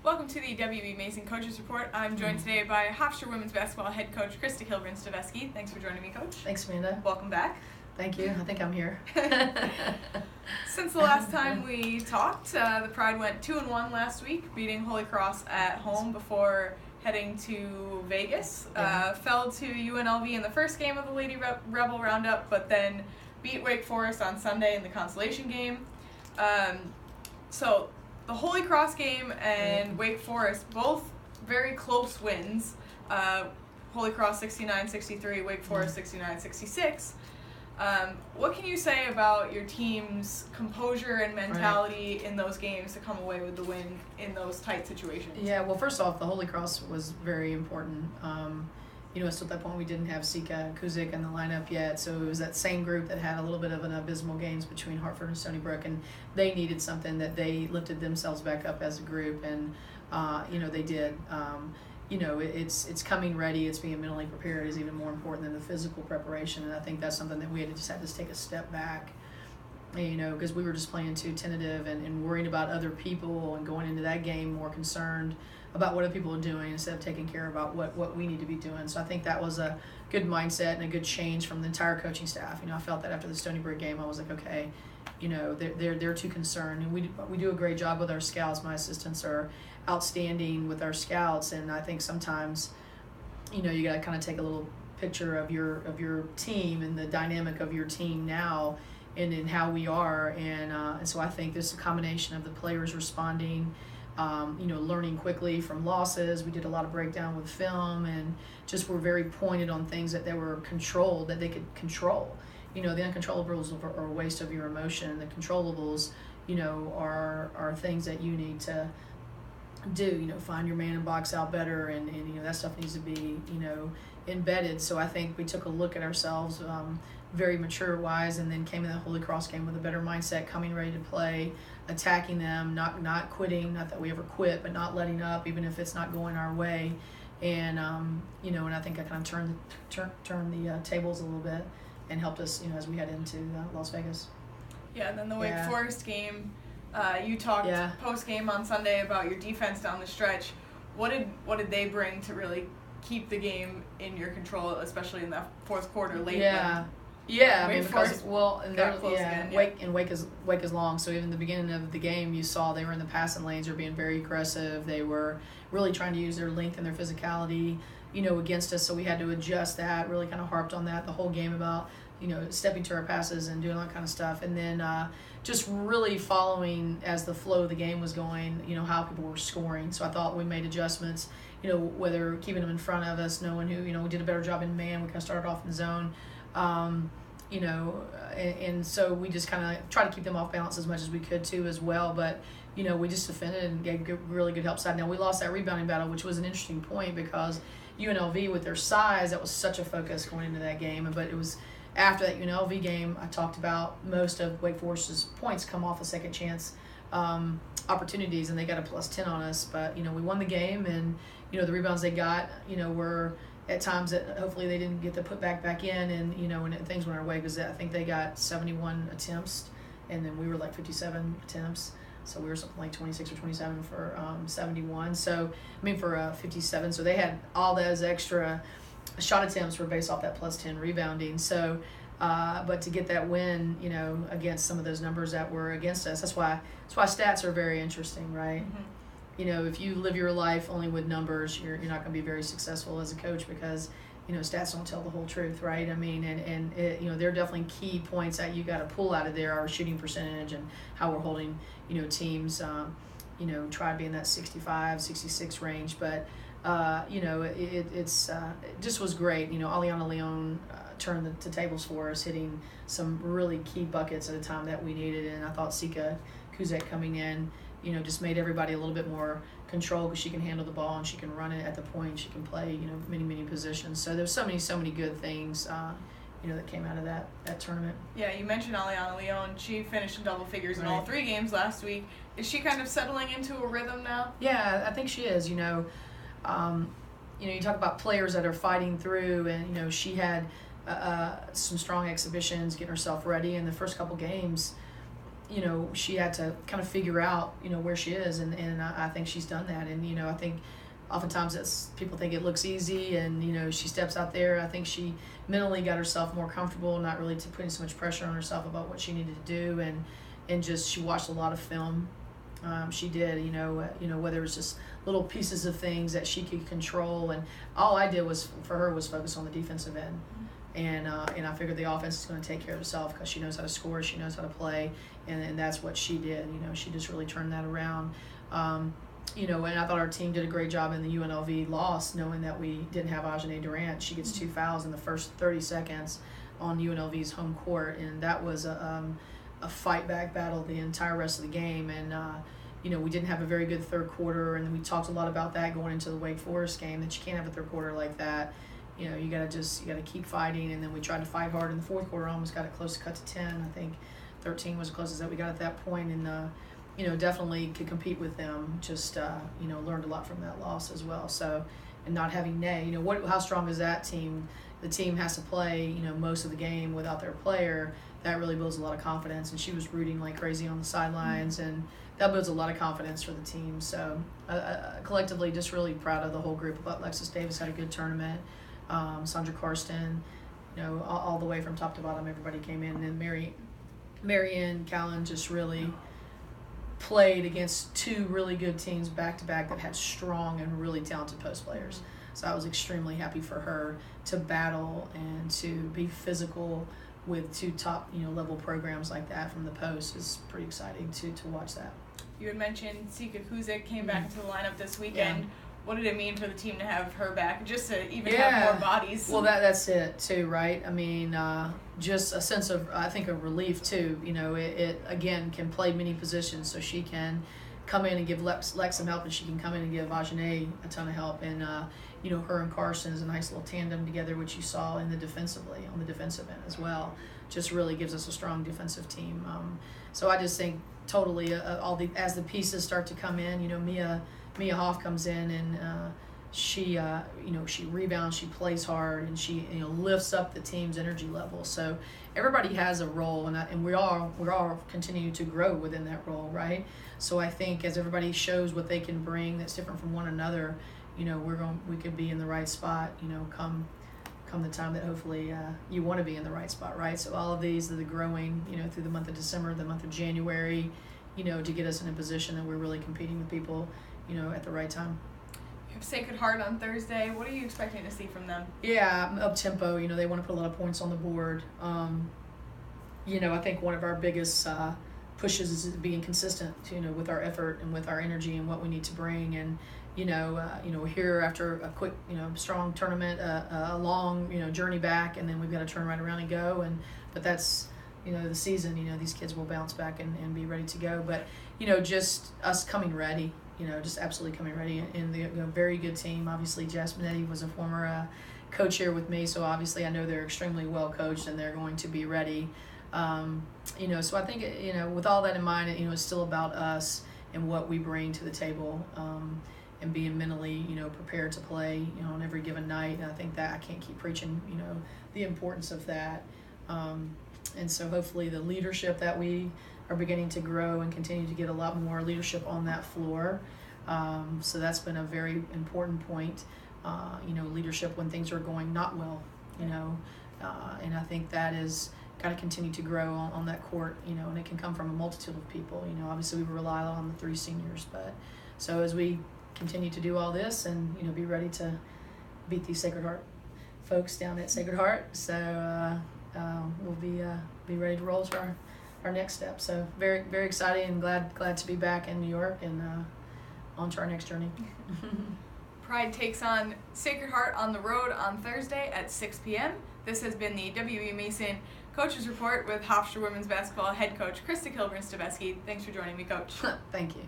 Welcome to the WBB Amazing Coaches Report. I'm joined today by Hofstra women's basketball head coach Krista Kilburn-Steveskey. Thanks for joining me, Coach. Thanks, Amanda. Welcome back. Thank you. I think I'm here. Since the last time we talked, the Pride went 2-1 last week, beating Holy Cross at home before heading to Vegas. Fell to UNLV in the first game of the Lady Rebel Roundup, but then beat Wake Forest on Sunday in the consolation game. So the Holy Cross game and Wake Forest, both very close wins. Holy Cross 69-63, Wake Forest 69-66. What can you say about your team's composure and mentality in those games to come away with the win in those tight situations? Yeah, well, first off, the Holy Cross was very important. So at that point we didn't have Sika Kuzik in the lineup yet, so it was that same group that had a little bit of an abysmal games between Hartford and Stony Brook, and they needed something that they lifted themselves back up as a group, and they did. It's coming ready. It's being mentally prepared is even more important than the physical preparation, and I think that's something that we had to take a step back. Because we were just playing too tentative and worrying about other people and going into that game more concerned about what other people are doing instead of taking care about what we need to be doing. So I think that was a good mindset and a good change from the entire coaching staff. I felt that after the Stony Brook game, I was like, okay, they're too concerned, and we do a great job with our scouts. My assistants are outstanding with our scouts, and I think sometimes, you got to kind of take a little picture of your team and the dynamic of your team now, and in how we are, and so I think this is a combination of the players responding, learning quickly from losses. We did a lot of breakdown with film, and just were very pointed on things that they were controlled, that they could control. The uncontrollables are a waste of your emotion. The controllables, are things that you need to do. Find your man and box out better, and that stuff needs to be, embedded. So I think we took a look at ourselves, very mature-wise, and then came in the Holy Cross game with a better mindset, coming ready to play, attacking them, not quitting, not that we ever quit, but not letting up, even if it's not going our way. And, and I think I kind of turned the tables a little bit and helped us, as we head into Las Vegas. Yeah, and then the Wake Forest game, you talked post-game on Sunday about your defense down the stretch. What did they bring to really keep the game in your control, especially in the fourth quarter late? Wake is long, so even the beginning of the game, you saw they were in the passing lanes, they were being very aggressive. They were really trying to use their length and their physicality, against us. So we had to adjust that. Really kind of harped on that the whole game about stepping to our passes and doing all that kind of stuff, and then just really following as the flow of the game was going. How people were scoring. So I thought we made adjustments. Whether keeping them in front of us, knowing who. We did a better job in man. We kind of started off in zone. And so we just kind of try to keep them off balance as much as we could too as well. But, we just defended and gave really good help side. Now, we lost that rebounding battle, which was an interesting point because UNLV, with their size, that was such a focus going into that game. But it was after that UNLV game, I talked about most of Wake Forest's points come off of second chance opportunities, and they got a +10 on us. But, we won the game, and, the rebounds they got, were at times that hopefully they didn't get the put back in, and when things went our way, because I think they got 71 attempts, and then we were like 57 attempts, so we were something like 26 or 27 for 71. So for 57. So they had all those extra shot attempts were based off that +10 rebounding. So, but to get that win, against some of those numbers that were against us, that's why stats are very interesting, right? Mm-hmm. If you live your life only with numbers, you're not going to be very successful as a coach because, stats don't tell the whole truth, right? There are definitely key points that you got to pull out of there, our shooting percentage and how we're holding, teams, try to be in that 65, 66 range. But, it just was great. Aliana Lyon turned the tables for us, hitting some really key buckets at a time that we needed. And I thought Sika Kuzik coming in, just made everybody a little bit more control because she can handle the ball and she can run it at the point. She can play, many positions. So there's so many good things, that came out of that tournament. Yeah, you mentioned Aliana Lyon. She finished in double figures in all 3 games last week. Is she kind of settling into a rhythm now? Yeah, I think she is. You talk about players that are fighting through, and she had some strong exhibitions, getting herself ready in the first couple games. you know, she had to kind of figure out, you know, where she is, and I think she's done that. And, you know, I think oftentimes people think it looks easy, and, you know, she steps out there. I think she mentally got herself more comfortable, not really to putting so much pressure on herself about what she needed to do, and just she watched a lot of film. She did, you know, whether it was just little pieces of things that she could control, and all I did was for her was focus on the defensive end. And I figured the offense is going to take care of itself because she knows how to score, she knows how to play, and that's what she did. You know, she just really turned that around. You know, and I thought our team did a great job in the UNLV loss, knowing that we didn't have Ajane Durant. She gets 2 fouls in the first 30 seconds on UNLV's home court, and that was a fight back battle the entire rest of the game. And you know, we didn't have a very good third quarter, and we talked a lot about that going into the Wake Forest game, that you can't have a third quarter like that. You know, you gotta keep fighting, and then we tried to fight hard in the fourth quarter, almost got it close to cut to 10. I think 13 was the closest that we got at that point, and you know, definitely could compete with them. Just you know, learned a lot from that loss as well. So, and not having Nay, you know, how strong is that team? The team has to play, you know, most of the game without their player. That really builds a lot of confidence, and she was rooting like crazy on the sidelines, and that builds a lot of confidence for the team. So collectively, just really proud of the whole group. But Alexis Davis had a good tournament. Sandra Karsten, you know, all the way from top to bottom, everybody came in. And then Marianne Callan just really played against 2 really good teams back to back that had strong and really talented post players. So I was extremely happy for her to battle and to be physical with 2 top, you know, level programs like that from the post. Is pretty exciting to watch that. You had mentioned Sika Kuzik came back into the lineup this weekend. Yeah. What did it mean for the team to have her back, just to even have more bodies? Well, that's it too, right? I mean, just a sense of, I think, a relief too. You know, it again can play many positions, so she can come in and give Lex some help, and she can come in and give Ajane a ton of help. And you know, her and Carson is a nice little tandem together, which you saw on the defensive end as well. Just really gives us a strong defensive team. So I just think totally as the pieces start to come in, you know, Mia Hoff comes in, and she you know, she rebounds, she plays hard, and she, you know, lifts up the team's energy level. So everybody has a role, and we're all continuing to grow within that role, right? So I think as everybody shows what they can bring that's different from one another, you know, we could be in the right spot, you know, come the time that hopefully you want to be in the right spot, right? So all of these are the growing, you know, through the month of December, the month of January, you know, to get us in a position that we're really competing with people, you know, at the right time. You have Sacred Heart on Thursday. What are you expecting to see from them? Yeah, up tempo. You know, they want to put a lot of points on the board. You know, I think one of our biggest pushes is being consistent, you know, with our effort and with our energy and what we need to bring. And you know, we're here after a quick, you know, strong tournament, a long, you know, journey back, and then we've got to turn right around and go. But that's, you know, the season. You know, these kids will bounce back and be ready to go. But you know, just us coming ready. You know, just absolutely coming ready, and the very good team. Obviously, Jasminetti was a former coach here with me, so obviously I know they're extremely well coached and they're going to be ready. You know, so I think, you know, with all that in mind, you know, it's still about us and what we bring to the table, and being mentally, you know, prepared to play, you know, on every given night. And I think that I can't keep preaching, you know, the importance of that. And so hopefully the leadership that we are beginning to grow and continue to get a lot more leadership on that floor. So that's been a very important point, you know, leadership when things are going not well, you know, and I think that is got to continue to grow on that court, you know, and it can come from a multitude of people. You know, obviously we rely on the 3 seniors, but so as we continue to do all this and, you know, be ready to beat these Sacred Heart folks down at Sacred Heart, so we'll be ready to roll to our next step. So very, very exciting and glad to be back in New York and on to our next journey. Pride takes on Sacred Heart on the road on Thursday at 6 p.m. This has been the WB Mason Coaches Report with Hofstra Women's Basketball Head Coach Krista Kilburn-Steveskey. Thanks for joining me, Coach. Thank you.